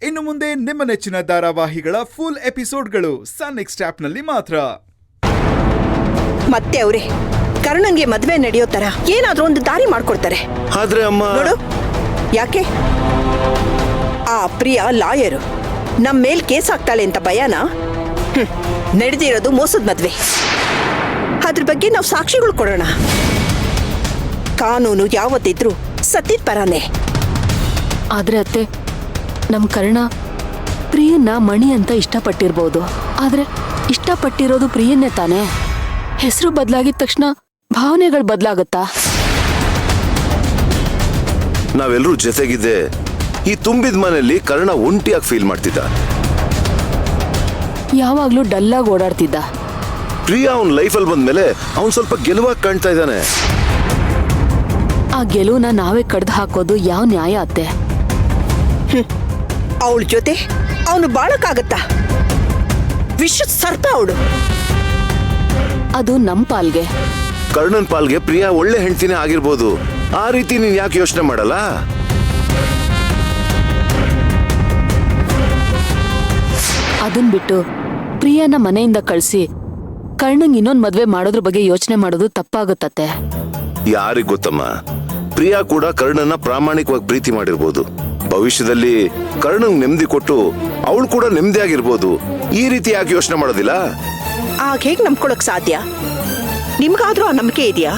ಇನ್ನು ಮುಂದೆ ನಿಮ್ಮ ನೆಚ್ಚಿನ ಧಾರಾವಾಹಿಗಳ ಫುಲ್ ಎಪಿಸೋಡ್ಗಳು ಸನ್ ನೆಕ್ಸ್ಟ್ ಆಪ್ನಲ್ಲಿ ಮಾತ್ರ. ಮತ್ತೆ ಅವರೇ ಕರ್ಣನ್ಗೆ ಮದ್ವೆ ನಡೆಯೋ ತರ ಏನಾದ್ರೂ ಒಂದು ದಾರಿ ಮಾಡ್ಕೊಡ್ತಾರೆ. ಆದ್ರೆ ಅಮ್ಮ ನೋಡು, ಯಾಕೆ ಆ ಪ್ರಿಯಾ ಲಾಯರು ನಮ್ ಮೇಲ್ ಕೇಸ್ ಹಾಕ್ತಾಳೆ ಅಂತ ಭಯನ? ನಡೆದಿರೋದು ಮೋಸದ ಮದ್ವೆ. ಅದ್ರ ಬಗ್ಗೆ ನಾವು ಸಾಕ್ಷಿಗಳು ಕೊಡೋಣ. ಕಾನೂನು ಯಾವತ್ತಿದ್ರು ಸತ್ತಿದ ಪರಾನೆ. ಆದ್ರೆ ಅತ್ತೆ, ನಮ್ ಕರ್ಣ ಪ್ರಿಯನ್ನ ಮಣಿ ಅಂತ ಇಷ್ಟಪಟ್ಟಿರ್ಬೋದು. ಆದ್ರೆ ಇಷ್ಟಪಟ್ಟಿರೋದು ಪ್ರಿಯನ್ನೇ ತಾನೆ. ಹೆಸರು ಬದಲಾಗಿದ ತಕ್ಷಣ ಭಾವನೆಗಳು ಬದಲಾಗತ್ತಾ? ನಾವೆಲ್ಲರೂ ಜೊತೆಗಿದ್ದೆ ಈ ತುಂಬಿದ ಮನೆಯಲ್ಲಿ ಕರ್ಣ ಒಂಟಿಯಾಗಿ ಫೀಲ್ ಮಾಡ್ತಿದ್ದ. ಯಾವಾಗ್ಲೂ ಡಲ್ಲಾಗಿ ಓಡಾಡ್ತಿದ್ದ. ಪ್ರಿಯಾ ಅವನ್ ಲೈಫಲ್ಲಿ ಬಂದ್ಮೇಲೆ ಅವನ್ ಸ್ವಲ್ಪ ಗೆಲುವಾಗಿ ಕಾಣ್ತಾ ಇದ್ದಾನೆ. ಆ ಗೆಲುವನ್ನ ನಾವೇ ಕಡ್ದು ಹಾಕೋದು ಯಾವ ನ್ಯಾಯ ಅತ್ತೆ? ಅವಳ ಜೊತೆ ಅವನು ಬಾಳಕ್ಕಾಗತ್ತಾ? ವಿಶ್ವದ ಸರ್ಪ ಅವಳು. ಅದು ನಮ್ ಪಾಲ್ಗೆ. ಕರ್ಣನ್ ಪಾಲ್ಗೆ ಪ್ರಿಯಾ ಒಳ್ಳೆ ಹೆಂಡ್ತಿನೇ ಆಗಿರ್ಬೋದು. ಆ ರೀತಿ ನೀನ್ ಯಾಕೆ ಯೋಚನೆ ಮಾಡಲ್ಲ? ಅದನ್ ಬಿಟ್ಟು ಪ್ರಿಯಾನ ಮನೆಯಿಂದ ಕಳ್ಸಿ ಕರ್ಣಂಗ್ ಇನ್ನೊಂದ್ ಮದ್ವೆ ಮಾಡೋದ್ರ ಬಗ್ಗೆ ಯೋಚನೆ ಮಾಡೋದು ತಪ್ಪಾಗುತ್ತತ್ತೆ. ಯಾರಿಗ್ ಗೊತ್ತಮ್ಮ, ಪ್ರಿಯಾ ಕೂಡ ಕರ್ಣನ್ನ ಪ್ರಾಮಾಣಿಕವಾಗಿ ಪ್ರೀತಿ ಮಾಡಿರ್ಬೋದು. ಭವಿಷ್ಯದಲ್ಲಿ ಕರ್ಣಂಗ್ ನೆಮ್ಮದಿ ಕೊಟ್ಟು ಅವಳು ಕೂಡ ನೆಮ್ಮದಿ ಆಗಿರ್ಬೋದು. ಈ ರೀತಿ ಯಾಕೆ ಯೋಚನೆ ಮಾಡೋದಿಲ್ಲ? ಆಗ ಹೇಗ್ ನಂಬ್ಕೊಳಕ್ ಸಾಧ್ಯ? ನಿಮ್ಗಾದ್ರೂ ಆ ನಂಬಿಕೆ ಇದೆಯಾ?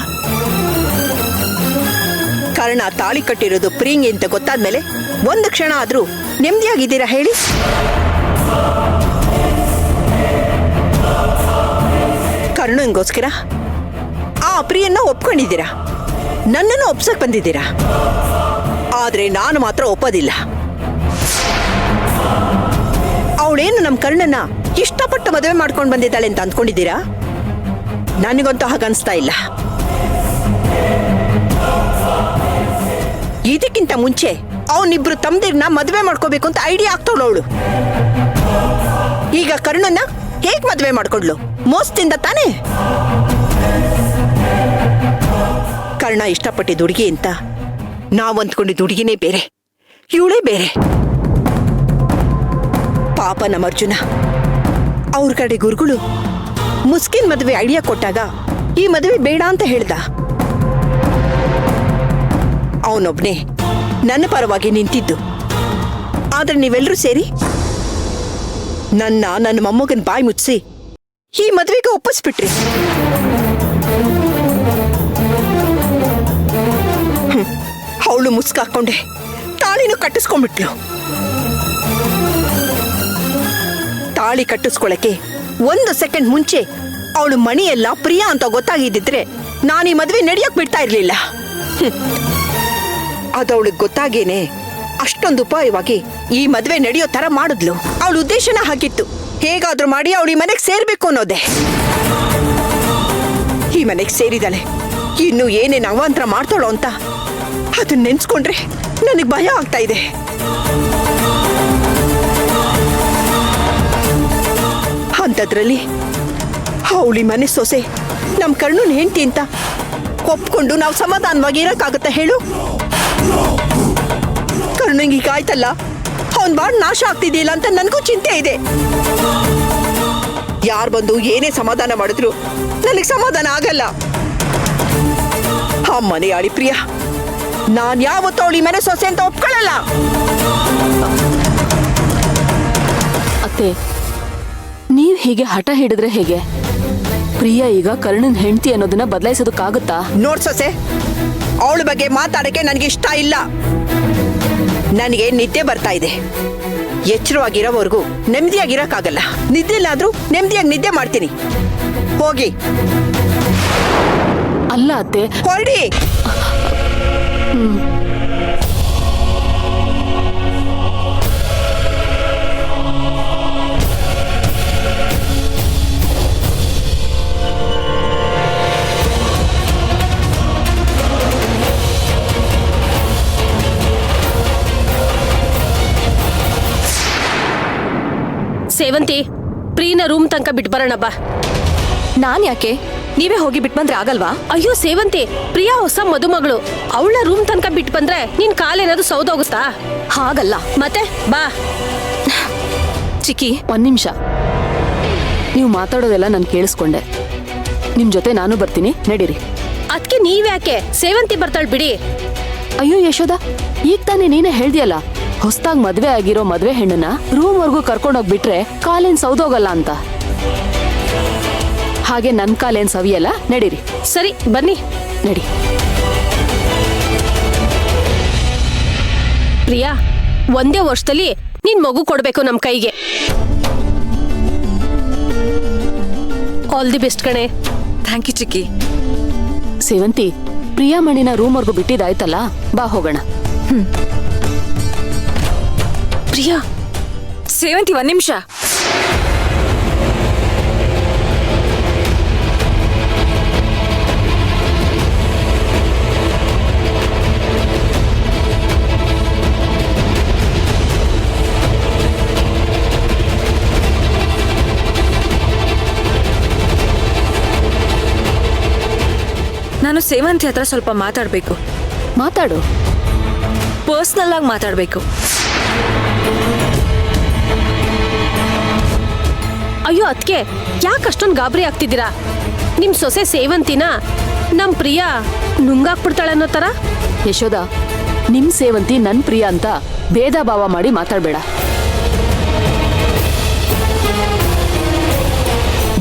ಕರ್ಣ ತಾಳಿ ಕಟ್ಟಿರೋದು ಪ್ರಿಯಂಗೆ ಅಂತ ಗೊತ್ತಾದ್ಮೇಲೆ ಒಂದು ಕ್ಷಣ ಆದ್ರೂ ನೆಮ್ಮದಿಯಾಗಿದ್ದೀರಾ ಹೇಳಿ? ಕರ್ಣನ್ಗೋಸ್ಕರ ಆ ಪ್ರಿಯನ್ನ ಒಪ್ಕೊಂಡಿದ್ದೀರಾ, ನನ್ನನ್ನು ಒಪ್ಸಕ್ ಬಂದಿದ್ದೀರಾ. ಆದ್ರೆ ನಾನು ಮಾತ್ರ ಒಪ್ಪೋದಿಲ್ಲ. ಅವಳೇನು ನಮ್ ಕರ್ಣನ್ನ ಇಷ್ಟಪಟ್ಟು ಮದುವೆ ಮಾಡ್ಕೊಂಡು ಬಂದಿದ್ದಾಳೆ ಅಂತ ಅಂದ್ಕೊಂಡಿದ್ದೀರಾ? ನನಗಂತೂ ಹಾಗನ್ಸ್ತಾ ಇಲ್ಲ. ಇದಕ್ಕಿಂತ ಮುಂಚೆ ಅವನಿಬ್ರು ತಮ್ಮದಿರ್ನ ಮದುವೆ ಮಾಡ್ಕೋಬೇಕು ಅಂತ ಐಡಿಯಾ ಆಗ್ತಾವಳು ಅವಳು. ಈಗ ಕರ್ಣನ್ನ ಹೇಗ್ ಮದುವೆ ಮಾಡ್ಕೊಂಡ್ಲು? ಮೋಸದಿಂದ ತಾನೇ. ಕರ್ಣ ಇಷ್ಟಪಟ್ಟಿದ್ದ ಹುಡುಗಿ ಅಂತ ನಾವ್ ಅಂದ್ಕೊಂಡಿದ್ದ ಹುಡುಗಿನೇ ಬೇರೆ, ಇವಳೇ ಬೇರೆ. ಪಾಪ ನಮ್ಮ ಅರ್ಜುನ ಅವ್ರ ಕಡೆ ಗುರುಗಳು ಮುಸ್ಕಿನ್ ಮದುವೆ ಐಡಿಯಾ ಕೊಟ್ಟಾಗ ಈ ಮದುವೆ ಬೇಡ ಅಂತ ಹೇಳ್ದ. ಅವನೊಬ್ನೇ ನನ್ನ ಪರವಾಗಿ ನಿಂತಿದ್ದು. ಆದ್ರೆ ನೀವೆಲ್ಲರೂ ಸೇರಿ ನನ್ನ ಮೊಮ್ಮಗನ್ ಬಾಯಿ ಮುಚ್ಚಿಸಿ ಈ ಮದುವೆಗೆ ಒಪ್ಪಿಸ್ಬಿಟ್ರಿ. ಅವಳು ಮುಸ್ಕಾಕೊಂಡೆ ತಾಳಿನೂ ಕಟ್ಟಿಸ್ಕೊಂಡ್ಬಿಟ್ಲು. ತಾಳಿ ಕಟ್ಟಿಸ್ಕೊಳಕ್ಕೆ 1 ಸೆಕೆಂಡ್ ಮುಂಚೆ ಅವಳು ಮಣಿ ಎಲ್ಲ ಪ್ರಿಯಾ ಅಂತ ಗೊತ್ತಾಗಿದ್ದಿದ್ರೆ ನಾನು ಈ ಮದುವೆ ನಡೆಯಕ್ ಬಿಡ್ತಾ ಇರ್ಲಿಲ್ಲ. ಅದವಳಿಗೆ ಗೊತ್ತಾಗೇನೆ ಅಷ್ಟೊಂದು ಉಪಾಯವಾಗಿ ಈ ಮದುವೆ ನಡೆಯೋ ತರ ಮಾಡಿದ್ಲು. ಅವಳ ಉದ್ದೇಶನ ಹಾಕಿತ್ತು, ಹೇಗಾದ್ರೂ ಮಾಡಿ ಅವಳು ಈ ಮನೆಗೆ ಸೇರ್ಬೇಕು ಅನ್ನೋದೇ. ಈ ಮನೆಗೆ ಸೇರಿದಾಳೆ, ಇನ್ನು ಏನೇನು ಅವಾಂತರ ಮಾಡ್ತಾಳೋ ಅಂತ ಅದನ್ನ ನೆನ್ಸ್ಕೊಂಡ್ರೆ ನನಗೆ ಭಯ ಆಗ್ತಾ ಇದೆ. ಅಂಥದ್ರಲ್ಲಿ ಅವಳಿ ಮನೆ ಸೊಸೆ ನಮ್ ಕರ್ಣನ್ ಹೆಂಡತಿ ಅಂತ ಒಪ್ಕೊಂಡು ನಾವು ಸಮಾಧಾನವಾಗಿ ಇರಕ್ಕಾಗತ್ತ ಹೇಳು? ಕರ್ಣಂಗೆ ಈಗ ಆಯ್ತಲ್ಲ, ಅವನ್ ಬಾಳ್ ನಾಶ ಆಗ್ತಿದೆಯಲ್ಲ ಅಂತ ನನಗೂ ಚಿಂತೆ ಇದೆ. ಯಾರು ಬಂದು ಏನೇ ಸಮಾಧಾನ ಮಾಡಿದ್ರು ನನಗೆ ಸಮಾಧಾನ ಆಗಲ್ಲ. ಆ ಮನೆ ಆಳಿ ಪ್ರಿಯಾ ನಾನ್ ಯಾವತ್ತೂ ಅವಳಿ ಮನೆ ಸೊಸೆ ಅಂತ ಒಪ್ಕೊಳ್ಳಲ್ಲ. ಅತ್ತೆ, ನೀವ್ ಹೀಗೆ ಹಠ ಹಿಡಿದ್ರೆ ಹೇಗೆ? ಪ್ರಿಯಾ ಈಗ ಕರ್ಣನ್ ಹೆಂಡತಿ ಅನ್ನೋದನ್ನ ಬದಲಾಯಿಸೋದಕ್ಕಾಗುತ್ತಾ? ನೋಡ್ ಸೊಸೆ, ಅವಳ ಬಗ್ಗೆ ಮಾತಾಡಕ್ಕೆ ನನಗೆ ಇಷ್ಟ ಇಲ್ಲ. ನನಗೆ ನಿದ್ದೆ ಬರ್ತಾ ಇದೆ. ಎಚ್ಚರವಾಗಿರೋವರೆಗೂ ನೆಮ್ಮದಿಯಾಗಿರಕ್ಕಾಗಲ್ಲ. ನಿದ್ದೆ ಇಲ್ಲಾದ್ರೂ ನೆಮ್ಮದಿಯಾಗಿ ನಿದ್ದೆ ಮಾಡ್ತೀನಿ. ಹೋಗಿ. ಅಲ್ಲ ಅತ್ತೆ, ಹೊರಡಿ. ಸೇವಂತಿ, ಪ್ರೀನ ರೂಮ್ ತನಕ ಬಿಟ್ಟು ಬರೋಣ ಬಾ. ನಾನ್ ಯಾಕೆ? ನೀವೇ ಹೋಗಿ ಬಿಟ್ಟು ಬಂದ್ರೆ ಆಗಲ್ವಾ? ಅಯ್ಯೋ ಸೇವಂತಿ, ಪ್ರಿಯಾ ಹೊಸ ಮದುಮಗಳು, ಅವಳ ರೂಮ್ ತನಕ ಬಿಟ್ಟು ಬಂದ್ರೆ ನಿನ್ ಕಾಲೇನಾದ್ರು ಸೌದೋಗುತ್ತಾ? ಹಾಗಲ್ಲ. ಮತ್ತೆ ಬಾ. ಚಿಕ್ಕಿ, ಒಂದ್ ನಿಮಿಷ. ನೀವು ಮಾತಾಡೋದೆಲ್ಲ ನಾನು ಕೇಳಿಸ್ಕೊಂಡೆ. ನಿಮ್ ಜೊತೆ ನಾನು ಬರ್ತೀನಿ, ನಡೀರಿ. ಅದ್ಕೆ ನೀವ್ಯಾಕೆ? ಸೇವಂತಿ ಬರ್ತಾಳ್ ಬಿಡಿ. ಅಯ್ಯೋ ಯಶೋದ, ಈಗ ತಾನೇ ನೀನೇ ಹೇಳ್ದಿಯಲ್ಲ, ಹೊಸ್ದಾಗ್ ಮದ್ವೆ ಆಗಿರೋ ಮದ್ವೆ ಹೆಣ್ಣನ್ನ ರೂಮ್ವರೆಗೂ ಕರ್ಕೊಂಡೋಗ್ಬಿಟ್ರೆ ಕಾಲೇನ್ ಸೌದೋಗಲ್ಲ ಅಂತ. ಹಾಗೆ ನನ್ ಕಾಲೇನ್ ಸವಿಯಲ್ಲ, ನಡೀರಿ. ಸರಿ ಬನ್ನಿ. ನಡಿ. ಪ್ರಿಯಾ, ಒಂದೇ ವರ್ಷದಲ್ಲಿ ನೀನ್ ಮಗು ಕೊಡ್ಬೇಕು ನಮ್ ಕೈಗೆ. ಆಲ್ ದಿ ಬೆಸ್ಟ್ ಕಣೆ. ಥ್ಯಾಂಕ್ ಯು ಚಿಕ್ಕಿ. ಸೇವಂತಿ, ಪ್ರಿಯಾಮಣಿನ ರೂಮ್ವರೆಗೂ ಬಿಟ್ಟಿದಾಯ್ತಲ್ಲ, ಬಾ ಹೋಗೋಣ. ಪ್ರಿಯಾ, ಸೇವಂತಿ, ಒಂದ್ ನಿಮಿಷ. ನಾನು ಸೇವಂತಿ ಹತ್ರ ಸ್ವಲ್ಪ ಮಾತಾಡ್ಬೇಕು. ಮಾತಾಡು. ಪರ್ಸನಲ್ ಆಗಿ ಮಾತಾಡ್ಬೇಕು. ಅಯ್ಯೋ ಅದ್ಕೆ ಯಾಕೆ ಅಷ್ಟೊಂದು ಗಾಬರಿ ಆಗ್ತಿದ್ದೀರಾ? ನಿಮ್ ಸೊಸೆ ಸೇವಂತಿನ ನಮ್ ಪ್ರಿಯಾ ನುಂಗಾಕ್ಬಿಡ್ತಾಳೆ ಅನ್ನೋ ತರ. ಯಶೋದ, ನಿಮ್ ಸೇವಂತಿ ನನ್ ಪ್ರಿಯ ಅಂತ ಭೇದ ಭಾವ ಮಾಡಿ ಮಾತಾಡ್ಬೇಡ.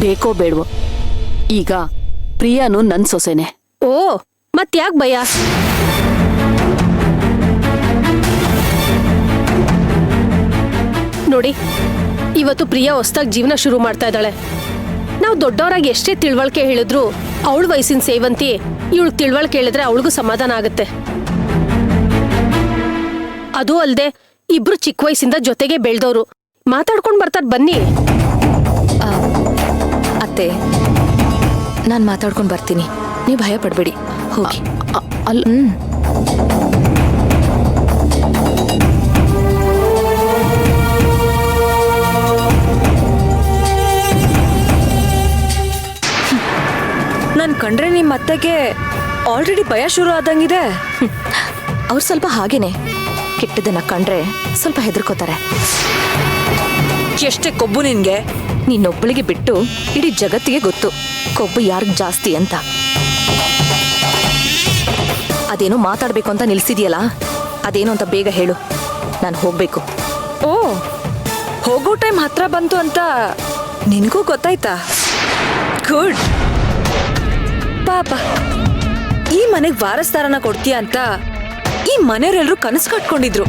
ಬೇಕೋ ಬೇಡವೋ, ಈಗ ಪ್ರಿಯಾನು ನನ್ ಸೊಸೆನೆ. ಓ, ಮತ್ಯಾಕ್ ಭಯ? ನೋಡಿ, ಇವತ್ತು ಪ್ರಿಯಾ ಹೊಸ್ದಾಗಿ ಜೀವನ ಶುರು ಮಾಡ್ತಾ ಇದ್ದಾಳೆ. ನಾವು ದೊಡ್ಡವರಾಗಿ ಎಷ್ಟೇ ತಿಳುವಳಿಕೆ ಹೇಳಿದ್ರು ಅವಳ ವಯಸ್ಸಿನ ಸೇವಂತಿ ಇವಳು ತಿಳುವಳಿಕೆ ಹೇಳಿದ್ರೆ ಅವಳಿಗೂ ಸಮಾಧಾನ ಆಗುತ್ತೆ. ಅದು ಅಲ್ಲದೆ ಇಬ್ರು ಚಿಕ್ಕ ವಯಸ್ಸಿಂದ ಜೊತೆಗೆ ಬೆಳೆದವರು, ಮಾತಾಡ್ಕೊಂಡು ಬರ್ತಾರ. ಬನ್ನಿ. ಅತ್ತೆ, ನಾನು ಮಾತಾಡ್ಕೊಂಡು ಬರ್ತೀನಿ, ನೀವು ಭಯ ಪಡ್ಬೇಡಿ, ಹೋಗಿ. ಅಲ್ಲ, ನಾನು ಕಂಡ್ರೆ ನಿಮ್ಮ ಅತ್ತೆಗೆ ಆಲ್ರೆಡಿ ಭಯ ಶುರು ಆದಂಗಿದೆ. ಅವ್ರು ಸ್ವಲ್ಪ ಹಾಗೇನೆ, ಕೆಟ್ಟದನ್ನ ಕಂಡ್ರೆ ಸ್ವಲ್ಪ ಹೆದರ್ಕೋತಾರೆ. ಎಷ್ಟೇ ಕೊಬ್ಬು ನಿನ್ಗೆ? ನೀನೊಬ್ಬಳಿಗೆ ಬಿಟ್ಟು ಇಡೀ ಜಗತ್ತಿಗೆ ಗೊತ್ತು ಕೊಬ್ಬು ಯಾರಿಗ್ ಜಾಸ್ತಿ ಅಂತ. ಅದೇನೋ ಮಾತಾಡ್ಬೇಕು ಅಂತ ನಿಲ್ಸಿದ್ಯಲ್ಲ, ಅದೇನು ಅಂತ ಬೇಗ ಹೇಳು, ನಾನು ಹೋಗ್ಬೇಕು. ಓ, ಹೋಗೋ ಟೈಮ್ ಹತ್ರ ಬಂತು ಅಂತ ನಿನ್ಗೂ ಗೊತ್ತಾಯ್ತಾ? ಗುಡ್. ಪಾಪ, ಈ ಮನೆಗ್ ವಾರಸ್ದಾರನ ಕೊಡ್ತೀಯ ಅಂತ ಈ ಮನೆಯವರೆಲ್ಲರೂ ಕನಸು ಕಟ್ಕೊಂಡಿದ್ರು.